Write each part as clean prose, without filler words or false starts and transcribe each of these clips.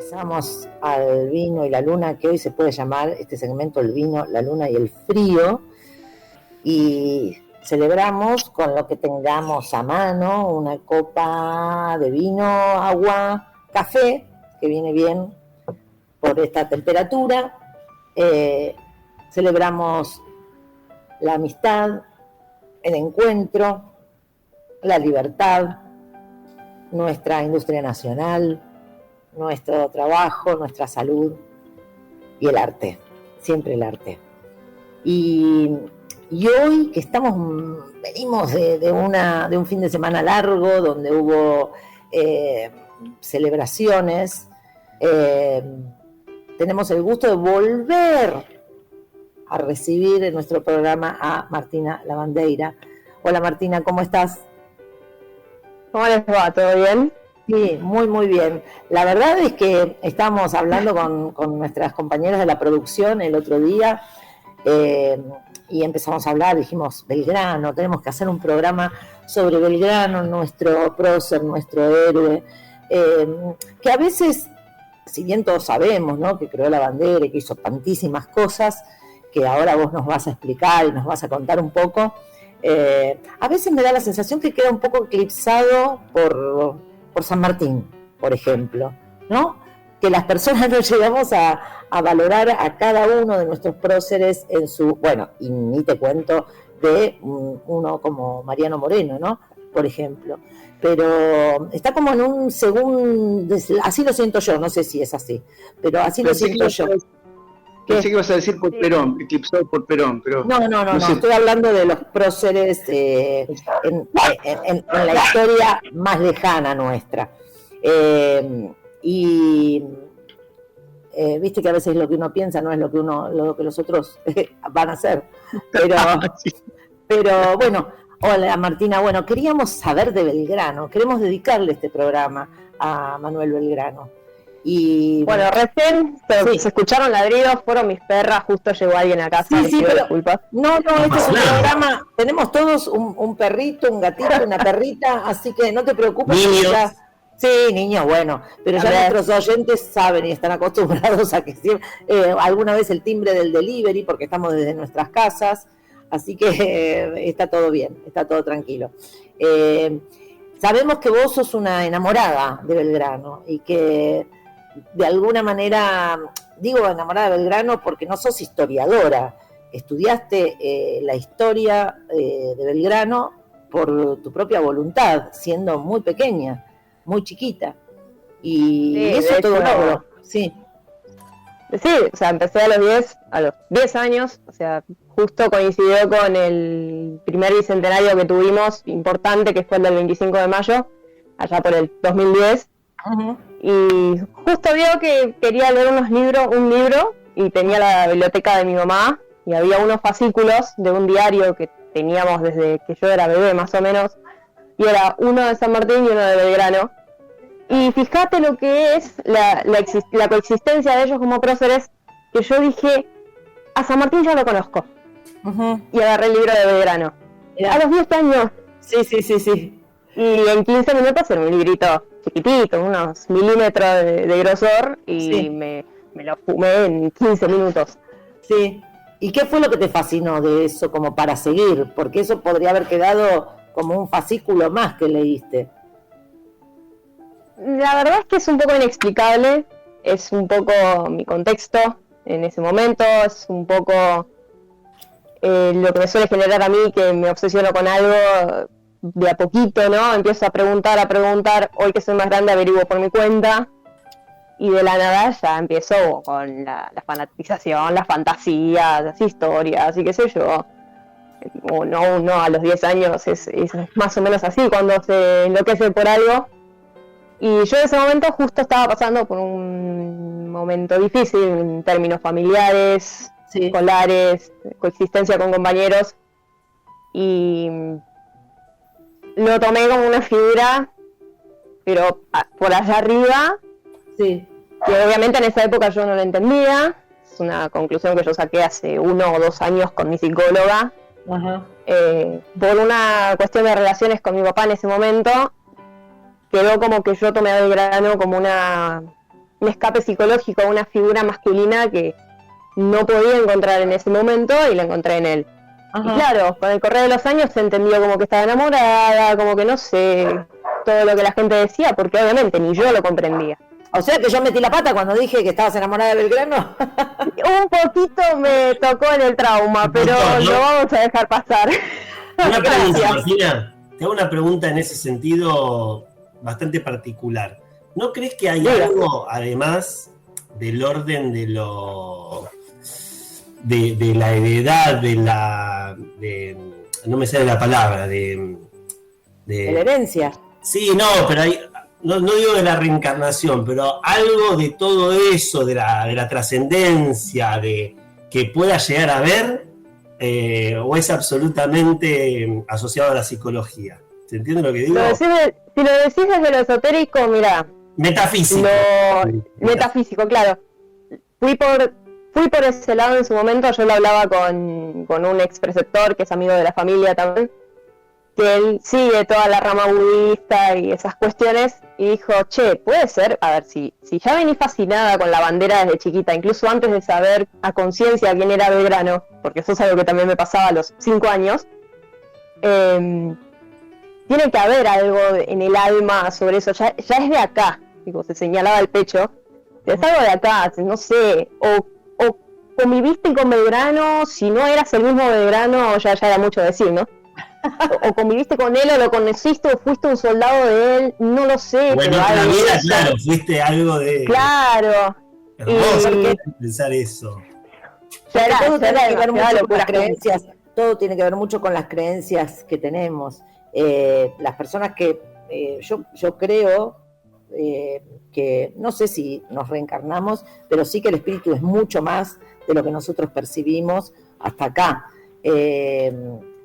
Pasamos al vino y la luna, que hoy se puede llamar este segmento el vino, la luna y el frío, y celebramos con lo que tengamos a mano, una copa de vino, agua, café, que viene bien por esta temperatura. Celebramos la amistad, el encuentro, la libertad, nuestra industria nacional, nuestro trabajo, nuestra salud y el arte, siempre el arte. Y hoy que venimos de un fin de semana largo donde hubo celebraciones, tenemos el gusto de volver a recibir en nuestro programa a Martina Lavandeira. Hola Martina, ¿cómo estás? ¿Cómo les va? ¿Todo bien? Sí, muy muy bien. La verdad es que estábamos hablando con nuestras compañeras de la producción el otro día y empezamos a hablar, dijimos, Belgrano, tenemos que hacer un programa sobre Belgrano, nuestro prócer, nuestro héroe, que a veces, si bien todos sabemos, ¿no?, que creó la bandera y que hizo tantísimas cosas, que ahora vos nos vas a explicar y nos vas a contar un poco, a veces me da la sensación que queda un poco eclipsado por San Martín, por ejemplo, ¿no? Que las personas no llegamos a valorar a cada uno de nuestros próceres en su... Bueno, y ni te cuento de uno como Mariano Moreno, ¿no?, por ejemplo. Pero está como en un segundo... Así lo siento yo, no sé si es así, pero así lo siento yo. Pensé que ibas a decir por Perón, eclipsado por Perón, pero... No, estoy hablando de los próceres en la historia más lejana nuestra. Viste que a veces lo que uno piensa no es lo que los otros van a hacer. Pero bueno, hola Martina, bueno, queríamos saber de Belgrano, queremos dedicarle este programa a Manuel Belgrano. Y bueno, recién se escucharon ladridos, fueron mis perras, justo llegó alguien a casa, les pido disculpas. No, este es un programa, tenemos todos un perrito, un gatito, una perrita, así que no te preocupes. Niños. Sí, niños, bueno, pero ya nuestros oyentes saben y están acostumbrados a que alguna vez el timbre del delivery, porque estamos desde nuestras casas, así que está todo bien, está todo tranquilo. Sabemos que vos sos una enamorada de Belgrano y que de alguna manera, digo enamorada de Belgrano porque no sos historiadora, estudiaste la historia de Belgrano por tu propia voluntad, siendo muy pequeña, muy chiquita, y eso todo logro. Sí, o sea, empecé a los 10 años, o sea, justo coincidió con el primer bicentenario que tuvimos, importante, que fue el del 25 de mayo, allá por el 2010. Uh-huh. Y justo vio que quería leer un libro, y tenía la biblioteca de mi mamá, y había unos fascículos de un diario que teníamos desde que yo era bebé, más o menos, y era uno de San Martín y uno de Belgrano. Y fíjate lo que es la coexistencia de ellos como próceres, que yo dije, a San Martín ya lo conozco. Uh-huh. Y agarré el libro de Belgrano. A los 10 años. Sí. Y en 15 minutos era un librito chiquitito, unos milímetros de grosor, y me lo fumé en 15 minutos. Sí. ¿Y qué fue lo que te fascinó de eso como para seguir? Porque eso podría haber quedado como un fascículo más que leíste. La verdad es que es un poco inexplicable, es un poco mi contexto en ese momento, es un poco lo que me suele generar a mí, que me obsesiono con algo de a poquito, ¿no? Empiezo a preguntar, hoy que soy más grande averiguo por mi cuenta, y de la nada ya empiezo con la fanatización, las fantasías, las historias, y qué sé yo. No, a los 10 años es más o menos así, cuando se enloquece por algo. Y yo en ese momento justo estaba pasando por un momento difícil en términos familiares, escolares, coexistencia con compañeros, y lo tomé como una figura, pero por allá arriba, que obviamente en esa época yo no lo entendía. Es una conclusión que yo saqué hace 1 o 2 años con mi psicóloga. Uh-huh. Por una cuestión de relaciones con mi papá en ese momento, quedó como que yo tomé a Belgrano como una un escape psicológico, una figura masculina que no podía encontrar en ese momento y la encontré en él. Ajá. Y claro, con el correr de los años se entendió como que estaba enamorada, como que no sé, todo lo que la gente decía, porque obviamente ni yo lo comprendía. O sea que yo metí la pata cuando dije que estabas enamorada de Belgrano. Un poquito me tocó en el trauma, pero lo vamos a dejar pasar. Una pregunta, Martina, te hago una pregunta en ese sentido bastante particular. ¿No crees que hay algo, además del orden de la heredad, no me sale la palabra, de la herencia? Sí, no, pero hay... No digo de la reencarnación, pero algo de todo eso, de la trascendencia, de que pueda llegar a ver, o es absolutamente asociado a la psicología. ¿Se entiende lo que digo? Si lo decís desde lo esotérico, mirá. Metafísico. Metafísico, claro. Fui por ese lado en su momento. Yo lo hablaba con un ex preceptor que es amigo de la familia también, que él sigue toda la rama budista y esas cuestiones, y dijo, che, puede ser, a ver, si ya venís fascinada con la bandera desde chiquita, incluso antes de saber a conciencia quién era Belgrano, porque eso es algo que también me pasaba a los 5 años, tiene que haber algo en el alma sobre eso, ya es de acá, digo, se señalaba el pecho, es algo de acá, no sé, o conviviste con Belgrano, si no eras el mismo Belgrano, ya era mucho decir, ¿no? O conviviste con él, o lo conociste, o fuiste un soldado de él, no lo sé. Bueno, en la vida, claro, fuiste algo de... Claro. Hermoso pensar eso. Todo tiene que ver mucho con las creencias, todo tiene que ver mucho con las creencias que tenemos. Las personas que... yo creo que, no sé si nos reencarnamos, pero sí que el espíritu es mucho más de lo que nosotros percibimos hasta acá.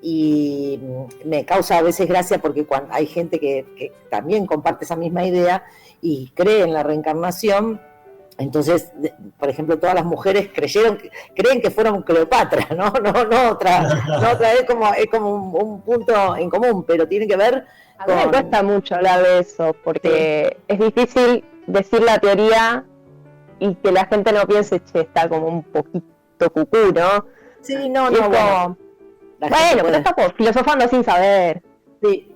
Y me causa a veces gracia porque cuando hay gente que también comparte esa misma idea y cree en la reencarnación, entonces, por ejemplo, todas las mujeres creen que fueron Cleopatra, no otra vez es como un punto en común, pero tiene que ver con... A mí me cuesta mucho hablar de eso, porque es difícil decir la teoría y que la gente no piense, che, está como un poquito cucú, ¿no? Sí, no, bueno. Bueno, pero estamos filosofando sin saber. Sí.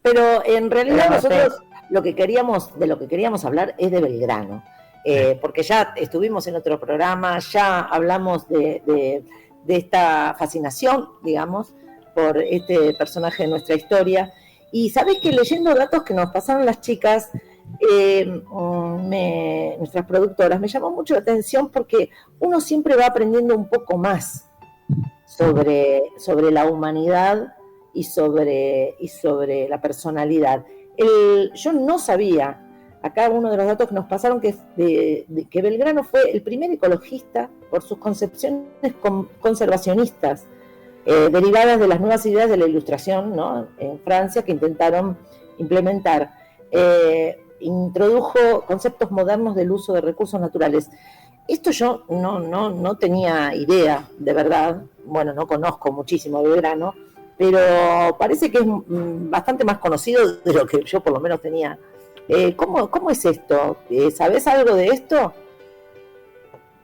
Pero en realidad nosotros de lo que queríamos hablar es de Belgrano. Porque ya estuvimos en otro programa, ya hablamos de esta fascinación, digamos, por este personaje de nuestra historia. Y sabés que leyendo datos que nos pasaron las chicas, nuestras productoras, me llamó mucho la atención porque uno siempre va aprendiendo un poco más sobre la humanidad y sobre la personalidad. Yo no sabía, acá uno de los datos que nos pasaron, que Belgrano fue el primer ecologista por sus concepciones conservacionistas, derivadas de las nuevas ideas de la Ilustración, ¿no?, en Francia, que intentaron implementar. Introdujo conceptos modernos del uso de recursos naturales. Esto yo no tenía idea, de verdad. Bueno, no conozco muchísimo de Belgrano, pero parece que es bastante más conocido de lo que yo por lo menos tenía. ¿Cómo es esto? ¿Sabés algo de esto?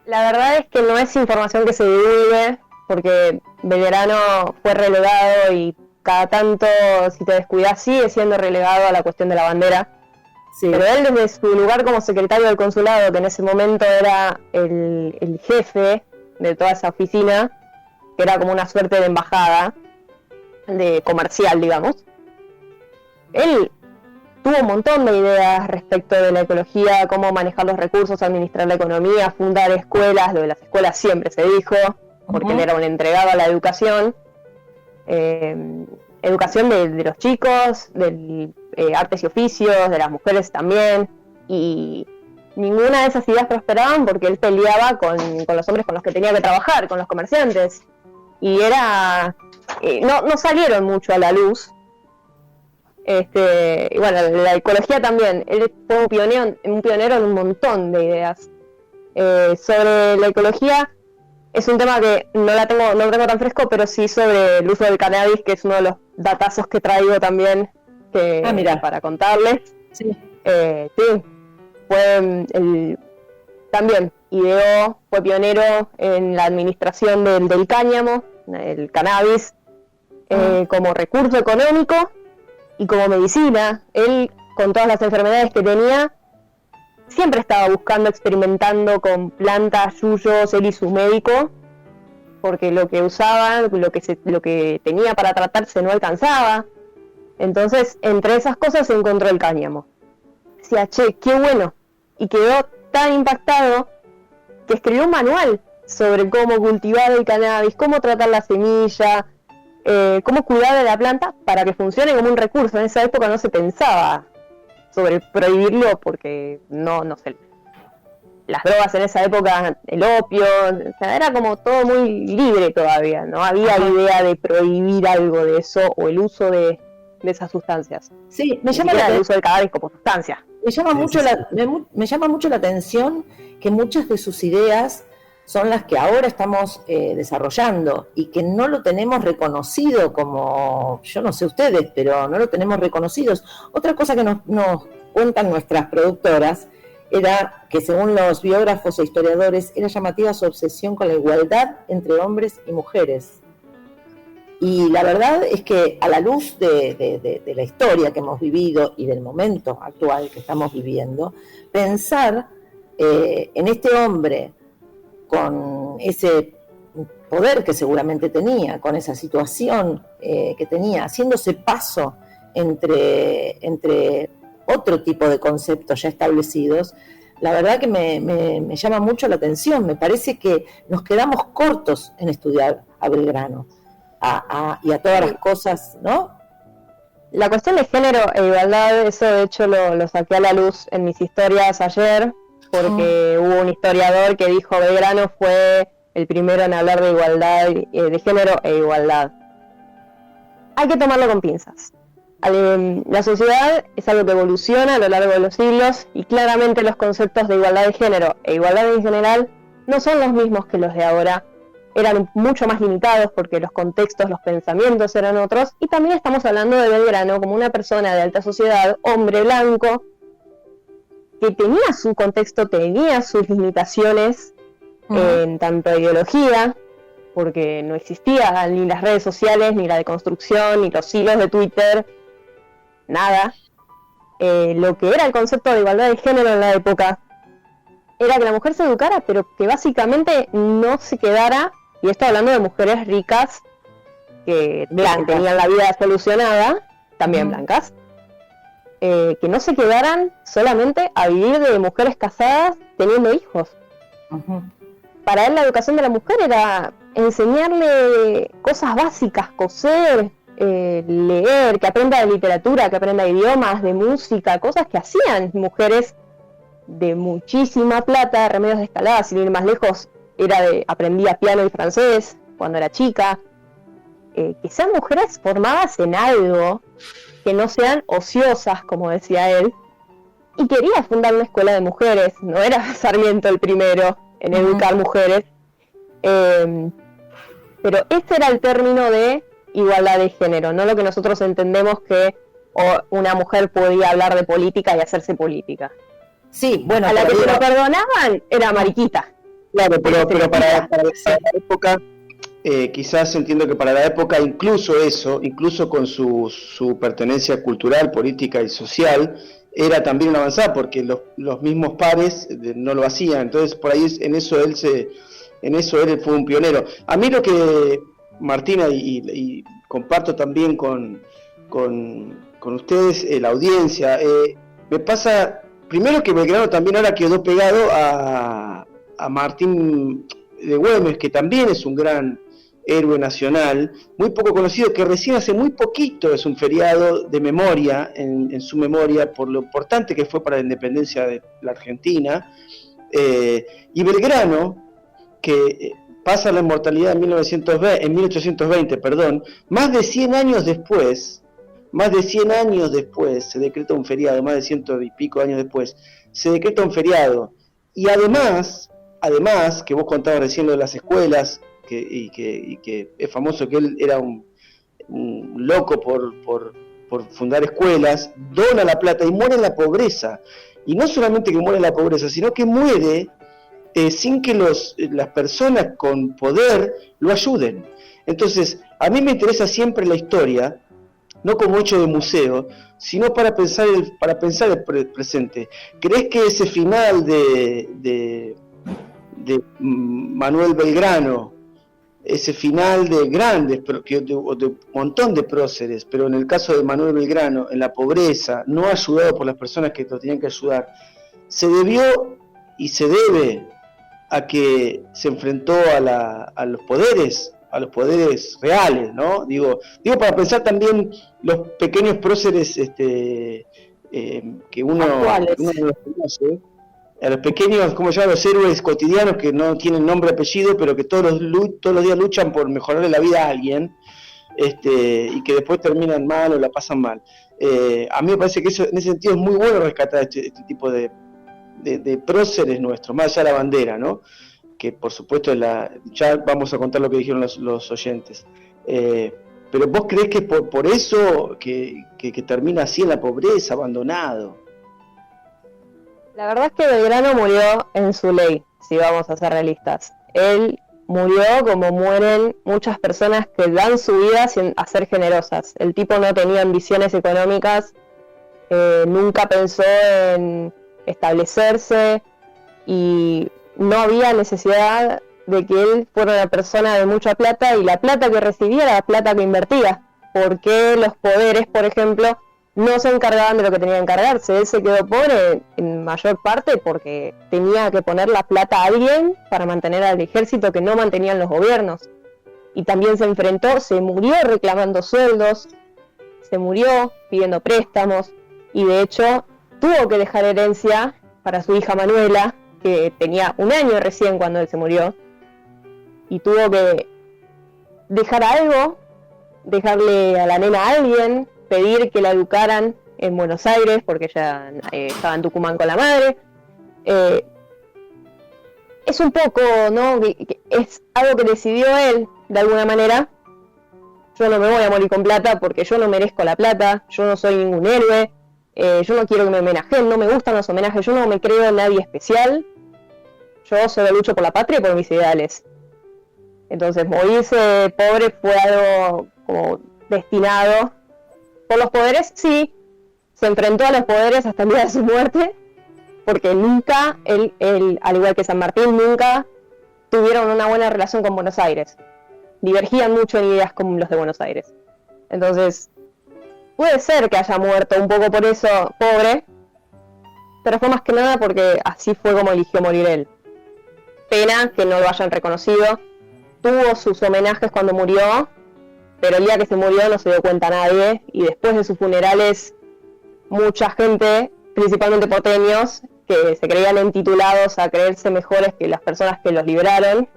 La verdad es que no es información que se divulgue, porque Belgrano fue relegado y cada tanto, si te descuidas, sigue siendo relegado a la cuestión de la bandera. Sí. Pero él, desde su lugar como secretario del consulado, que en ese momento era el jefe de toda esa oficina, que era como una suerte de embajada de comercial, digamos, él tuvo un montón de ideas respecto de la ecología, cómo manejar los recursos, administrar la economía, fundar escuelas. Lo de las escuelas siempre se dijo, porque él era un entregado a la educación. Educación de los chicos, del artes y oficios, de las mujeres también, y ninguna de esas ideas prosperaban porque él peleaba con los hombres con los que tenía que trabajar, con los comerciantes, y no salieron mucho a la luz. Y bueno, la ecología también, él fue un pionero en un montón de ideas. Sobre la ecología, es un tema que no lo tengo tan fresco, pero sí sobre el uso del cannabis, que es uno de los datazos que traigo también para contarles. Sí. Sí, también ideó, fue pionero en la administración del cáñamo, el cannabis, como recurso económico y como medicina. Él, con todas las enfermedades que tenía, siempre estaba buscando, experimentando con plantas, yuyos, él y su médico, porque lo que usaba, lo que tenía para tratarse no alcanzaba. Entonces, entre esas cosas se encontró el cáñamo. Decía, che, qué bueno. Y quedó tan impactado que escribió un manual sobre cómo cultivar el cannabis, cómo tratar la semilla, cómo cuidar de la planta para que funcione como un recurso. En esa época no se pensaba sobre prohibirlo porque no sé, las drogas en esa época, el opio, o sea, era como todo muy libre todavía, no había idea de prohibir algo de eso o el uso de esas sustancias. Sí, me llama el uso del cannabis como sustancia. Me llama mucho la atención que muchas de sus ideas son las que ahora estamos desarrollando y que no lo tenemos reconocido como, yo no sé ustedes, pero no lo tenemos reconocidos. Otra cosa que nos cuentan nuestras productoras era que, según los biógrafos e historiadores, era llamativa su obsesión con la igualdad entre hombres y mujeres. Y la verdad es que, a la luz de la historia que hemos vivido y del momento actual que estamos viviendo, pensar en este hombre con ese poder que seguramente tenía, con esa situación que tenía, haciéndose paso entre otro tipo de conceptos ya establecidos, la verdad que me llama mucho la atención. Me parece que nos quedamos cortos en estudiar a Belgrano y a todas las cosas, ¿no? La cuestión de género e igualdad, eso de hecho lo saqué a la luz en mis historias ayer, porque hubo un historiador que dijo Belgrano fue el primero en hablar de igualdad, de género e igualdad. Hay que tomarlo con pinzas. La sociedad es algo que evoluciona a lo largo de los siglos y claramente los conceptos de igualdad de género e igualdad en general no son los mismos que los de ahora. Eran mucho más limitados porque los contextos, los pensamientos eran otros, y también estamos hablando de Belgrano como una persona de alta sociedad, hombre blanco, que tenía su contexto, tenía sus limitaciones en tanto a ideología, porque no existía ni las redes sociales, ni la deconstrucción, ni los hilos de Twitter, nada. Lo que era el concepto de igualdad de género en la época era que la mujer se educara, pero que básicamente no se quedara, y estoy hablando de mujeres ricas que tenían la vida solucionada, también blancas, que no se quedaran solamente a vivir de mujeres casadas teniendo hijos. Para él la educación de la mujer era enseñarle cosas básicas, coser, leer, que aprenda de literatura, que aprenda idiomas, de música, cosas que hacían mujeres de muchísima plata. Remedios de Escalada, sin ir más lejos, aprendía piano y francés cuando era chica. Que sean mujeres formadas en algo, que no sean ociosas, como decía él, y quería fundar una escuela de mujeres. No era Sarmiento el primero en educar mujeres, pero ese era el término de igualdad de género, no lo que nosotros entendemos que una mujer podía hablar de política y hacerse política. Sí, bueno, a la que se lo perdonaban era mariquita. Claro, pero para la época, quizás entiendo que para la época incluso con su pertenencia cultural, política y social, era también una avanzada, porque los mismos pares no lo hacían. Entonces, por ahí en eso él fue un pionero. A mí lo que, Martina, y comparto también con ustedes, la audiencia, me pasa, primero, que Belgrano también ahora quedó pegado a Martín de Güemes, que también es un gran héroe nacional, muy poco conocido, que recién hace muy poquito es un feriado de memoria, en su memoria, por lo importante que fue para la independencia de la Argentina. Y Belgrano, que pasa la inmortalidad en 1820, más de 100 años después, se decreta un feriado, más de 100 y pico años después, se decreta un feriado. Y además, que vos contabas recién lo de las escuelas, y que es famoso que él era un loco por fundar escuelas, dona la plata y muere en la pobreza. y no solamente que muere en la pobreza, sino que muere sin que las personas con poder lo ayuden. Entonces, a mí me interesa siempre la historia, no como hecho de museo, sino para pensar el presente. ¿Crees que ese final de Manuel Belgrano, ese final de grandes, de un montón de próceres, pero en el caso de Manuel Belgrano, en la pobreza, no ayudado por las personas que lo tenían que ayudar, se debió y se debe a que se enfrentó a los poderes reales, ¿no? Digo para pensar también los pequeños próceres que uno los conoce, a los pequeños, ¿cómo se llama? Los héroes cotidianos que no tienen nombre y apellido, pero que todos los días luchan por mejorarle la vida a alguien, y que después terminan mal o la pasan mal. A mí me parece que eso, en ese sentido, es muy bueno rescatar este tipo de próceres nuestros, más allá de la bandera, ¿no? Que por supuesto ya vamos a contar lo que dijeron los oyentes. Pero vos creés que por eso que termina así en la pobreza, abandonado. La verdad es que Belgrano murió en su ley, si vamos a ser realistas. Él murió como mueren muchas personas que dan su vida a ser generosas. El tipo no tenía ambiciones económicas, nunca pensó en establecerse, y no había necesidad de que él fuera una persona de mucha plata, y la plata que recibía era la plata que invertía. Porque los poderes, por ejemplo, no se encargaban de lo que tenían que encargarse. Él se quedó pobre en mayor parte porque tenía que poner la plata a alguien para mantener al ejército que no mantenían los gobiernos. Y también se murió reclamando sueldos, se murió pidiendo préstamos, y de hecho tuvo que dejar herencia para su hija Manuela, que tenía 1 año recién cuando él se murió, y tuvo que dejar algo, dejarle a la nena a alguien, pedir que la educaran en Buenos Aires, porque ella estaba en Tucumán con la madre. Es un poco, ¿no? Es algo que decidió él, de alguna manera. Yo no me voy a morir con plata porque yo no merezco la plata, yo no soy ningún héroe, yo no quiero que me homenajeen, no me gustan los homenajes, yo no me creo en nadie especial. Yo solo lucho por la patria y por mis ideales. Entonces, morirse pobre fue algo como destinado. Por los poderes, sí, se enfrentó a los poderes hasta el día de su muerte, porque nunca, él, al igual que San Martín, nunca tuvieron una buena relación con Buenos Aires. Divergían mucho en ideas con los de Buenos Aires. Entonces, puede ser que haya muerto un poco por eso pobre, pero fue más que nada porque así fue como eligió morir él. Pena que no lo hayan reconocido. Tuvo sus homenajes cuando murió, pero el día que se murió no se dio cuenta nadie, y después de sus funerales mucha gente, principalmente porteños, que se creían entitulados a creerse mejores que las personas que los liberaron,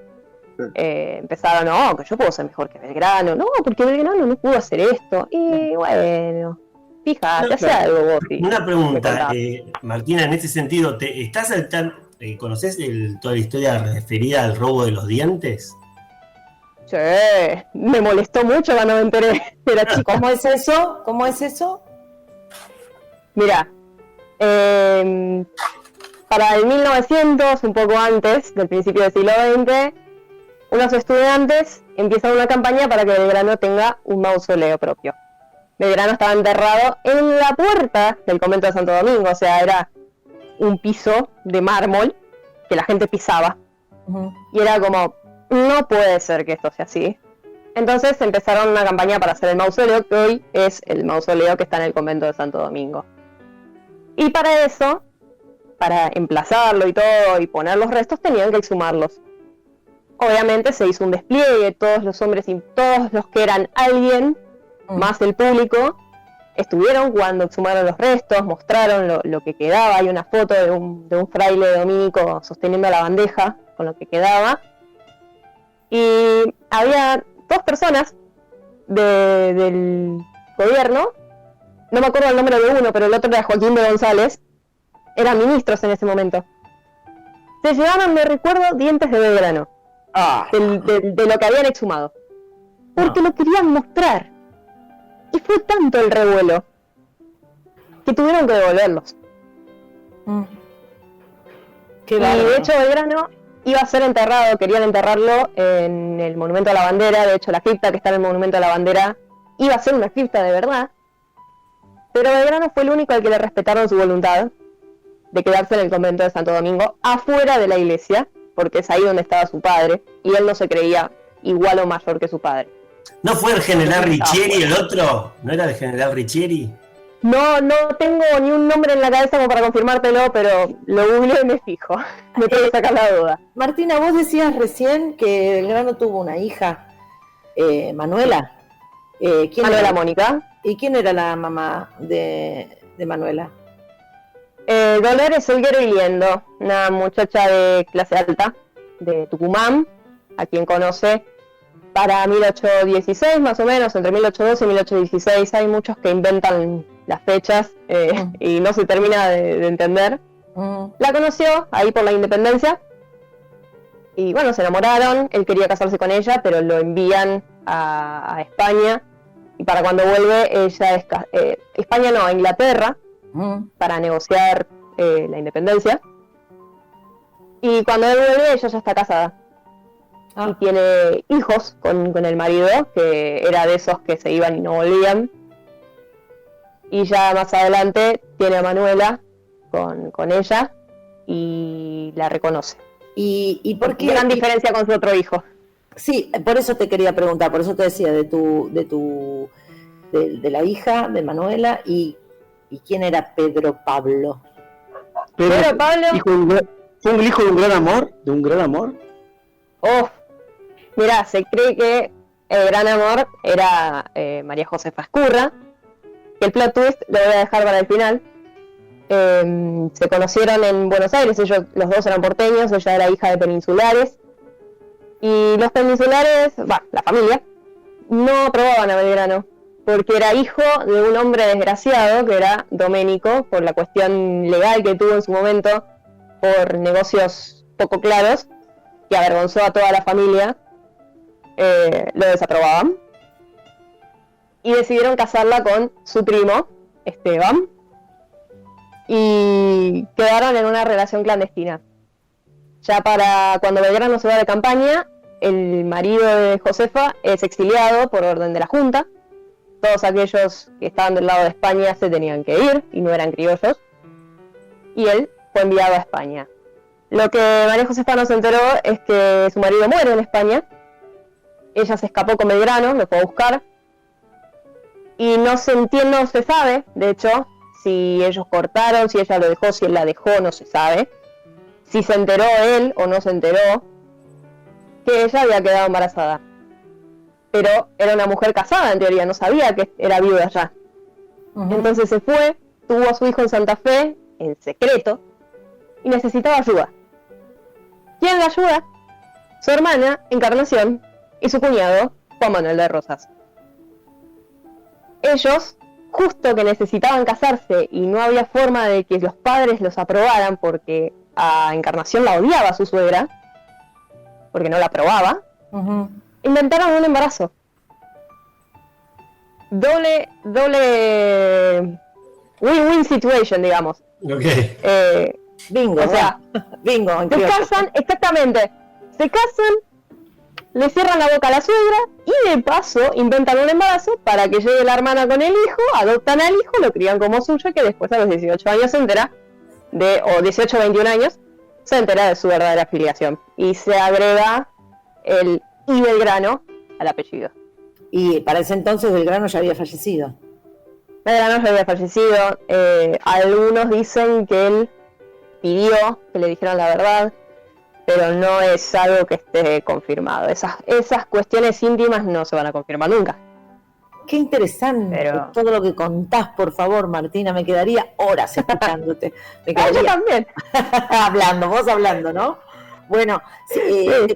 empezaron, no, que yo puedo ser mejor que Belgrano, no, porque Belgrano no pudo hacer esto, y bueno, fíjate, hace algo vos. Una pregunta, Martina, en ese sentido, ¿estás al tanto, conocés toda la historia referida al robo de los dientes? Sí, me molestó mucho cuando me enteré. Era chico. ¿Cómo es eso? ¿Cómo es eso? Mira, para el 1900, un poco antes del principio del siglo XX, unos estudiantes empiezan una campaña para que Belgrano tenga un mausoleo propio. Belgrano estaba enterrado en la puerta del convento de Santo Domingo, o sea, era un piso de mármol que la gente pisaba. Uh-huh. Y era como, no puede ser que esto sea así. Entonces empezaron una campaña para hacer el mausoleo, que hoy es el mausoleo que está en el convento de Santo Domingo. Y para eso, para emplazarlo y todo, y poner los restos, tenían que exhumarlos. Obviamente se hizo un despliegue, todos los hombres y todos los que eran alguien, más el público, estuvieron cuando exhumaron los restos, mostraron lo que quedaba. Hay una foto de un fraile dominico sosteniendo la bandeja con lo que quedaba. Y había 2 personas del gobierno, no me acuerdo el nombre de uno, pero el otro era Joaquín de González, eran ministros en ese momento. Se llevaban, me recuerdo, dientes de Belgrano, de lo que habían exhumado, porque lo querían mostrar. Y fue tanto el revuelo que tuvieron que devolverlos. Qué Y bárbaro. de hecho Belgrano iba a ser enterrado, querían enterrarlo en el Monumento a la Bandera. De hecho la cripta que está en el Monumento a la Bandera iba a ser una cripta de verdad, pero Belgrano fue el único al que le respetaron su voluntad de quedarse en el convento de Santo Domingo, afuera de la iglesia, porque es ahí donde estaba su padre, y él no se creía igual o mayor que su padre. ¿No fue el general Riccieri el otro? ¿No era el general Riccieri? No tengo ni un nombre en la cabeza como para confirmártelo, pero lo googleé y me fijo. Me tengo que sacar la duda. Martina, vos decías recién que Belgrano tuvo una hija, Manuela. ¿Quién Manuela era? Mónica. ¿Y quién era la mamá de Manuela? Dolores Olguero y Liendo, una muchacha de clase alta de Tucumán, a quien conoce para 1816 más o menos, entre 1812 y 1816. Hay muchos que inventan las fechas y no se termina de entender. La conoció ahí por la independencia y bueno, se enamoraron. Él quería casarse con ella, pero lo envían a España, y para cuando vuelve ella es España no, a Inglaterra, para negociar la independencia. Y cuando él vuelve ella ya está casada y tiene hijos con el marido, que era de esos que se iban y no volvían. Y ya más adelante tiene a Manuela con ella y la reconoce. ¿Y por qué? Gran diferencia con su otro hijo. Sí, por eso te quería preguntar, por eso te decía de la hija de Manuela y quién era Pedro Pablo. Pedro Pablo. ¿Fue un hijo de un gran amor? ¿De un gran amor? Oh, mirá, se cree que el gran amor era María Josefa Ezcurra, que el plot twist lo voy a dejar para el final. Se conocieron en Buenos Aires, ellos los dos eran porteños, ella era hija de peninsulares, y los peninsulares, la familia, no aprobaban a Belgrano, porque era hijo de un hombre desgraciado, que era Doménico, por la cuestión legal que tuvo en su momento, por negocios poco claros, que avergonzó a toda la familia. Lo desaprobaban. Y decidieron casarla con su primo, Esteban, y quedaron en una relación clandestina. Ya para cuando Belgrano se va de campaña, el marido de Josefa es exiliado por orden de la Junta. Todos aquellos que estaban del lado de España se tenían que ir y no eran criollos, y él fue enviado a España. Lo que María Josefa no se enteró es que su marido muere en España. Ella se escapó con Belgrano, lo fue a buscar, y no se entiende, no se sabe, de hecho, si ellos cortaron, si ella lo dejó, si él la dejó, no se sabe. Si se enteró él o no se enteró que ella había quedado embarazada. Pero era una mujer casada, en teoría, no sabía que era viuda ya. Entonces se fue, tuvo a su hijo en Santa Fe, en secreto, y necesitaba ayuda. ¿Quién la ayuda? Su hermana, Encarnación, y su cuñado, Juan Manuel de Rosas. Ellos, justo que necesitaban casarse y no había forma de que los padres los aprobaran, porque a Encarnación la odiaba su suegra, porque no la aprobaba, inventaron un embarazo. Doble win-win situation, digamos. Okay. Bingo, o sea, bingo. Se casan, exactamente, se casan, le cierran la boca a la suegra y de paso inventan un embarazo para que llegue la hermana con el hijo, adoptan al hijo, lo crían como suyo, que después a los 18 años se entera o 18 o 21 años, se entera de su verdadera filiación y se agrega el y Belgrano al apellido. Y para ese entonces Belgrano ya había fallecido. Belgrano ya había fallecido. Algunos dicen que él pidió que le dijeran la verdad, pero no es algo que esté confirmado. Esas cuestiones íntimas no se van a confirmar nunca. Qué interesante todo lo que contás, por favor, Martina. Me quedaría horas escuchándote. Yo también. vos hablando, ¿no? Bueno, ¿te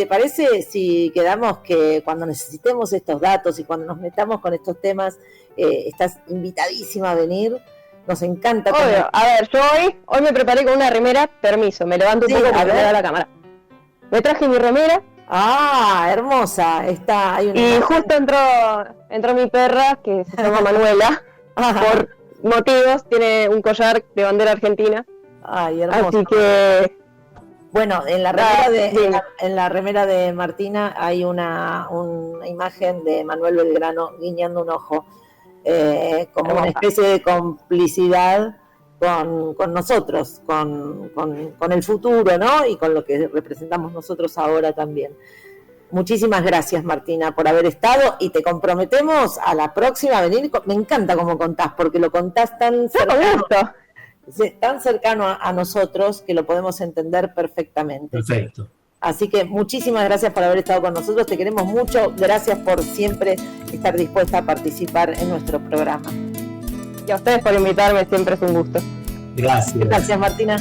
parece si quedamos que cuando necesitemos estos datos y cuando nos metamos con estos temas, estás invitadísima a venir? Nos encanta. Obvio. A ver, yo hoy me preparé con una remera, permiso, me levanto un poco porque me da la cámara. Me traje mi remera. Ah, hermosa. Y justo entró mi perra, que se llama Manuela, por motivos, tiene un collar de bandera argentina. Ay, hermoso. Así que bueno, en la remera de Martina hay una imagen de Manuel Belgrano guiñando un ojo, como una especie de complicidad con nosotros, con el futuro, ¿no? Y con lo que representamos nosotros ahora también. Muchísimas gracias, Martina, por haber estado, y te comprometemos a la próxima a venir. Me encanta cómo contás, porque lo contás tan cercano a nosotros que lo podemos entender perfectamente. Perfecto. Así que muchísimas gracias por haber estado con nosotros, te queremos mucho, gracias por siempre estar dispuesta a participar en nuestro programa. Y a ustedes por invitarme, siempre es un gusto. Gracias. Gracias, Martina.